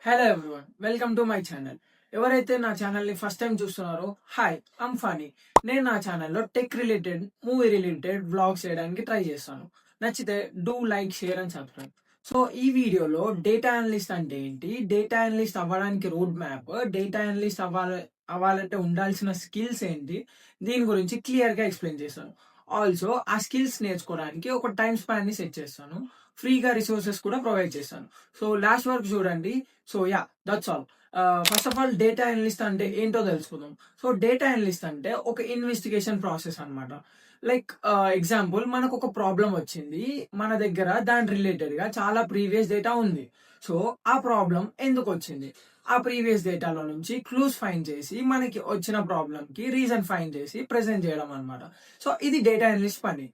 Hello everyone, welcome to my channel. ఎవరైతే నా ఛానల్ని ఫస్ట్ టైం చూస్తున్నారో, హాయ్, ఐమ్ ఫనీ. నేను నా ఛానల్లో tech related, movie related vlogs చేయడానికి ట్రై చేస్తాను. నచ్చితే do like, share and subscribe. So ఈ వీడియోలో డేటా అనలిస్ట్ అంటే ఏంటి, డేటా అనలిస్ట్ అవ్వడానికి రోడ్ మ్యాప్, డేటా అనలిస్ట్ అవ్వాలంటే ఉండాల్సిన స్కిల్స్ ఏంటి, దీని గురించి క్లియర్గా ఎక్స్ప్లెయిన్ చేస్తాను. ఆల్సో ఆ స్కిల్స్ నేర్చుకోవడానికి ఒక టైం స్పాన్ని సెట్ చేస్తాను. ఫ్రీగా రిసోర్సెస్ కూడా ప్రొవైడ్ చేస్తాను. సో లాస్ట్ వరకు చూడండి. So that's all. First of all data analyst అంటే ఏంటో తెలుసుకుందాం. సో డేటా అనలిస్ట్ అంటే ఒక ఇన్వెస్టిగేషన్ ప్రాసెస్ అన్నమాట. లైక్ ఎగ్జాంపుల్, మనకు ఒక ప్రాబ్లం వచ్చింది, మన దగ్గర దాని రిలేటెడ్ గా చాలా ప్రీవియస్ డేటా ఉంది. సో ఆ ప్రాబ్లం ఎందుకు వచ్చింది, ఆ ప్రీవియస్ డేటాలో నుంచి క్లూస్ ఫైండ్ చేసి మనకి వచ్చిన ప్రాబ్లం కి రీజన్ ఫైండ్ చేసి ప్రెజెంట్ చేయడం అనమాట. సో ఇది డేటా అనలిస్ట్ పని.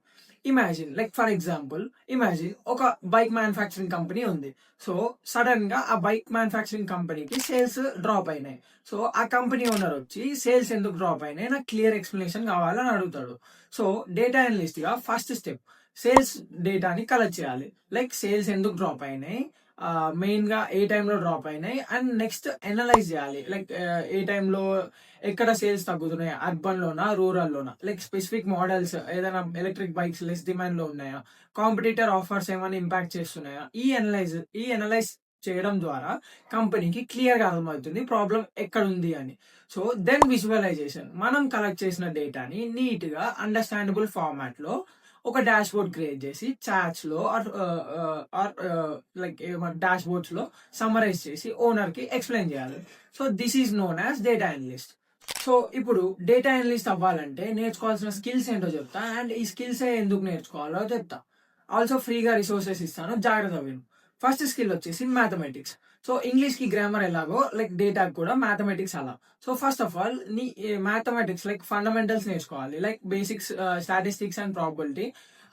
Imagine, like for example, imagine ఒక బైక్ మ్యానుఫ్యాక్చరింగ్ కంపెనీ ఉంది. సో సడన్ గా ఆ బైక్ మ్యానుఫ్యాక్చరింగ్ కంపెనీకి సేల్స్ డ్రాప్ అయినాయి. సో ఆ కంపెనీ ఓనర్ వచ్చి సేల్స్ ఎందుకు డ్రాప్ అయినాయి, నాకు క్లియర్ ఎక్స్ప్లెనేషన్ కావాలని అడుగుతాడు. సో డేటా అనలిస్ట్ గా ఫస్ట్ స్టెప్ సేల్స్ డేటాని కలెక్ట్ చేయాలి. లైక్ సేల్స్ ఎందుకు డ్రాప్ అయినాయి, మెయిన్ గా ఏ టైంలో డ్రాప్ అయినాయి, అండ్ నెక్స్ట్ అనలైజ్ చేయాలి. లైక్ ఏ టైంలో ఎక్కడ సేల్స్ తగ్గుతున్నాయి, అర్బన్ లోనా, రూరల్ లోనా, లైక్ స్పెసిఫిక్ మోడల్స్ ఏదైనా ఎలక్ట్రిక్ బైక్స్ లెస్ డిమాండ్ లో ఉన్నాయా, కాంపిటీటర్ ఆఫర్స్ ఏమైనా ఇంపాక్ట్ చేస్తున్నాయా, ఈ అనలైజ్ చేయడం ద్వారా కంపెనీకి క్లియర్ గా అర్థమవుతుంది ప్రాబ్లం ఎక్కడ ఉంది అని. సో దెన్ విజువలైజేషన్, మనం కలెక్ట్ చేసిన డేటాని నీట్ గా అండర్స్టాండబుల్ ఫార్మాట్ లో ఒక డాష్ బోర్డ్ క్రియేట్ చేసి చాట్స్ లో లైక్ డాష్ బోర్డ్స్ లో సమ్మరైజ్ చేసి ఓనర్ కి ఎక్స్ప్లెయిన్ చేయాలి. So this is known as data analyst. So ఇప్పుడు డేటా అనలిస్ట్ అవ్వాలంటే నేర్చుకోవాల్సిన స్కిల్స్ ఏంటో చెప్తా, అండ్ ఈ స్కిల్స్ ఎందుకు నేర్చుకోవాలో చెప్తా. ఆల్సో ఫ్రీగా రిసోర్సెస్ ఇస్తాను, జాగ్రత్త విను. ఫస్ట్ స్కిల్ వచ్చేసి మ్యాథమెటిక్స్. సో ఇంగ్లీష్ కి గ్రామర్ ఎలాగో లైక్ డేటా కూడా మ్యాథమెటిక్స్ అలా. సో ఫస్ట్ ఆఫ్ ఆల్ నీ మ్యాథమెటిక్స్ లైక్ ఫండమెంటల్స్ నేర్చుకోవాలి, like basics, statistics and probability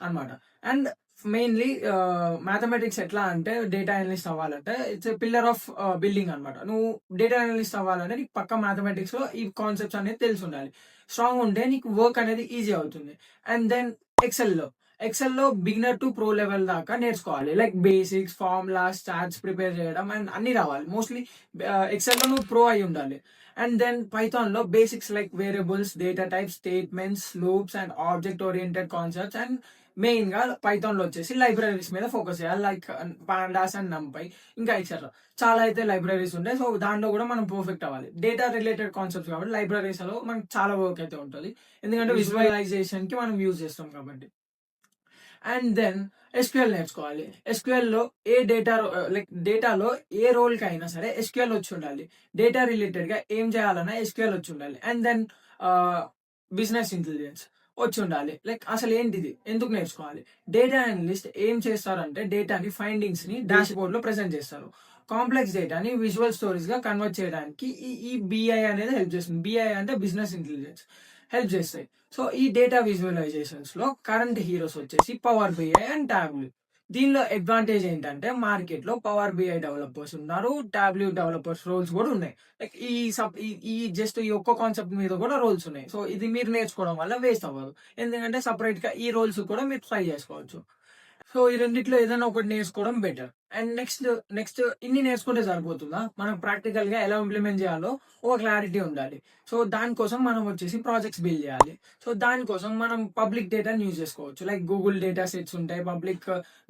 అన్నమాట. అండ్ మెయిన్లీ మ్యాథమెటిక్స్ ఎట్లా అంటే డేటా అనలిస్ట్ అవ్వాలంటే ఇట్స్ పిల్లర్ ఆఫ్ బిల్డింగ్ అనమాట. నువ్వు డేటా అనలిస్ట్ అవ్వాలంటే నీకు పక్క మ్యాథమెటిక్స్ లో ఈ కాన్సెప్ట్స్ అనేది తెలిసి ఉండాలి. స్ట్రాంగ్ ఉంటే నీకు వర్క్ అనేది ఈజీ అవుతుంది. అండ్ దెన్ ఎక్సెల్ లో బిగినర్ టు ప్రో లెవెల్ దాకా నేర్చుకోవాలి. Like basics, formulas, charts prepare చేయడం అండ్ అన్ని రావాలి. మోస్ట్లీ ఎక్సెల్ లో నువ్వు ప్రో అయి ఉండాలి. అండ్ దెన్ పైథాన్ లో basics like variables, data types, statements, loops and object oriented concepts. And main గా పైథాన్ లో వచ్చేసి లైబ్రరీస్ మీద ఫోకస్ చేయాలి, లైక్ పాండాస్ అండ్ నంపై, ఇంకా ఎక్సెట్రా చాలా అయితే లైబ్రరీస్ ఉంటాయి. సో దాంట్లో కూడా మనం పర్ఫెక్ట్ అవ్వాలి. డేటా రిలేటెడ్ కాన్సెప్ట్స్ కాబట్టి లైబ్రరీస్ లో మనకి చాలా వర్క్ అయితే ఉంటుంది, ఎందుకంటే విజువలైజేషన్ కి మనం యూజ్ చేస్తాం కాబట్టి. అండ్ దెన్ ఎస్క్యూఎల్ నేర్చుకోవాలి. ఎస్క్యూఎల్ లో ఏ డేటా లైక్ డేటాలో ఏ రోల్ కి అయినా సరే ఎస్క్యూఎల్ వచ్చి ఉండాలి. డేటా రిలేటెడ్ గా ఏం చేయాలన్నా ఎస్క్యూఎల్ వచ్చి ఉండాలి. అండ్ దెన్ బిజినెస్ ఇంటెలిజెన్స్ వచ్చి ఉండాలి. లైక్ అసలు ఏంటిది, ఎందుకు నేర్చుకోవాలి. డేటా అనలిస్ట్ ఏం చేస్తారంటే డేటాని ఫైండింగ్స్ ని డాష్ బోర్డ్ లో ప్రెజెంట్ చేస్తారు. కాంప్లెక్స్ డేటాని విజువల్ స్టోరీస్ గా కన్వర్ట్ చేయడానికి ఈ బిఐ అనేది హెల్ప్ చేస్తుంది. బిఐ అంటే బిజినెస్ ఇంటెలిజెన్స్ హెల్ప్ చేస్తాయి. సో ఈ డేటా విజువలైజేషన్స్ లో కరెంట్ హీరోస్ వచ్చేసి పవర్ బిఐ అండ్ టాబ్లూ. దీనిలో అడ్వాంటేజ్ ఏంటంటే మార్కెట్ లో పవర్ బిఐ డెవలపర్స్ ఉన్నారు, టాబ్లూ డెవలపర్స్ రోల్స్ కూడా ఉన్నాయి. లైక్ ఈ జస్ట్ ఈ ఒక్క కాన్సెప్ట్ మీద కూడా రోల్స్ ఉన్నాయి. సో ఇది మీరు నేర్చుకోవడం వల్ల వేస్ట్ అవ్వదు, ఎందుకంటే సపరేట్ గా ఈ రోల్స్ కూడా మీరు ట్రై చేసుకోవచ్చు. సో ఈ రెండిట్లో ఏదైనా ఒకటి నేర్చుకోవడం బెటర్. అండ్ నెక్స్ట్ ఇన్ని నేర్చుకుంటే సరిపోతుందా, మనం ప్రాక్టికల్ గా ఎలా ఇంప్లిమెంట్ చేయాలో ఒక క్లారిటీ ఉండాలి. సో దానికోసం మనం వచ్చేసి ప్రాజెక్ట్స్ బిల్డ్ చేయాలి. సో దానికోసం మనం పబ్లిక్ డేటాని యూజ్ చేసుకోవచ్చు. లైక్ గూగుల్ డేటా సెట్స్ ఉంటాయి,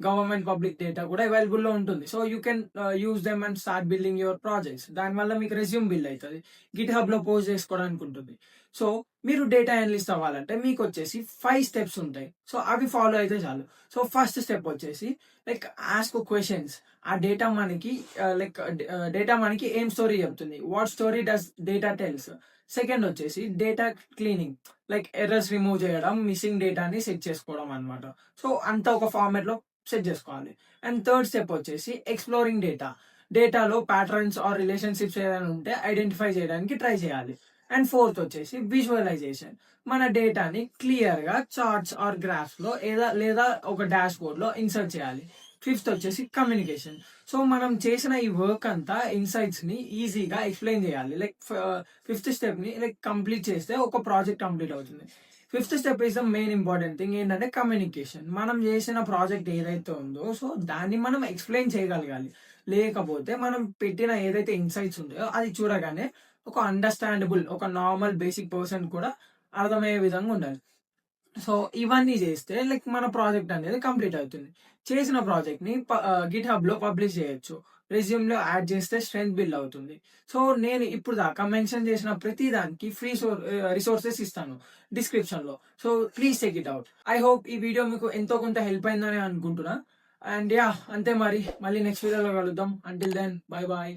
గవర్నమెంట్ పబ్లిక్ డేటా కూడా అవైలబుల్ లో ఉంటుంది. So you can use them and start building your projects. దానివల్ల మీకు రెజ్యూమ్ బిల్డ్ అవుతుంది, గిట్ హబ్ లో పోస్ట్ చేసుకోవడానికి ఉంటుంది. సో మీరు డేటా అనలిస్ట్ అవ్వాలంటే మీకు వచ్చేసి 5 స్టెప్స్ ఉంటాయి. సో అవి ఫాలో అయితే చాలు. సో ఫస్ట్ స్టెప్ వచ్చేసి లైక్ ఆస్క్ క్వశ్చన్స్. ఆ డేటా మనకి ఏం స్టోరీ చెప్తుంది, what story does data tells. Second వచ్చేసి data cleaning, like errors remove చేయడం, మిస్సింగ్ డేటాని సెట్ చేసుకోవడం అనమాట. సో అంతా ఒక ఫార్మాట్ లో సెట్ చేసుకోవాలి. అండ్ థర్డ్ స్టెప్ వచ్చేసి ఎక్స్ప్లోరింగ్ డేటాలో ప్యాటర్న్స్ ఆర్ రిలేషన్షిప్స్ ఏదైనా ఉంటే ఐడెంటిఫై చేయడానికి ట్రై చేయాలి. అండ్ ఫోర్త్ వచ్చేసి విజువలైజేషన్, మన డేటాని క్లియర్ గా చార్ట్స్ ఆర్ గ్రాఫ్స్ లో లేదా ఒక డాష్ బోర్డ్ లో ఇన్సర్ట్ చేయాలి. ఫిఫ్త్ వచ్చేసి కమ్యూనికేషన్. సో మనం చేసిన ఈ వర్క్ అంతా ఇన్సైట్స్ ని ఈజీగా ఎక్స్ప్లెయిన్ చేయాలి. లైక్ ఫిఫ్త్ స్టెప్ ని లైక్ కంప్లీట్ చేస్తే ఒక ప్రాజెక్ట్ కంప్లీట్ అవుతుంది. Fifth step is the main important thing, ఏంటంటే కమ్యూనికేషన్. మనం చేసిన ప్రాజెక్ట్ ఏదైతే ఉందో సో దాన్ని మనం ఎక్స్ప్లెయిన్ చేయగలగాలి. లేకపోతే మనం పెట్టిన ఏదైతే ఇన్సైట్స్ ఉన్నాయో అది చూడగానే ఒక అండర్స్టాండబుల్, ఒక నార్మల్ బేసిక్ పర్సన్ కూడా అర్థమయ్యే విధంగా ఉండాలి. సో ఇవన్నీ చేస్తే లైక్ మన ప్రాజెక్ట్ అనేది కంప్లీట్ అవుతుంది. చేసిన ప్రాజెక్ట్ ని గిట్ హబ్ లో పబ్లిష్ చేయొచ్చు. రెజ్యూమ్ లో యాడ్ చేస్తే స్ట్రెంత్ బిల్డ్ అవుతుంది. సో నేను ఇప్పుడు దాకా మెన్షన్ చేసిన ప్రతి దానికి ఫ్రీ రిసోర్సెస్ ఇస్తాను డిస్క్రిప్షన్ లో. So please check it out. I hope ఈ వీడియో మీకు ఎంతో కొంత హెల్ప్ అయిందని అనుకుంటున్నా. అండ్ యా, అంతే మరి. మళ్ళీ నెక్స్ట్ వీడియోలో కలుద్దాం. Until then, bye bye.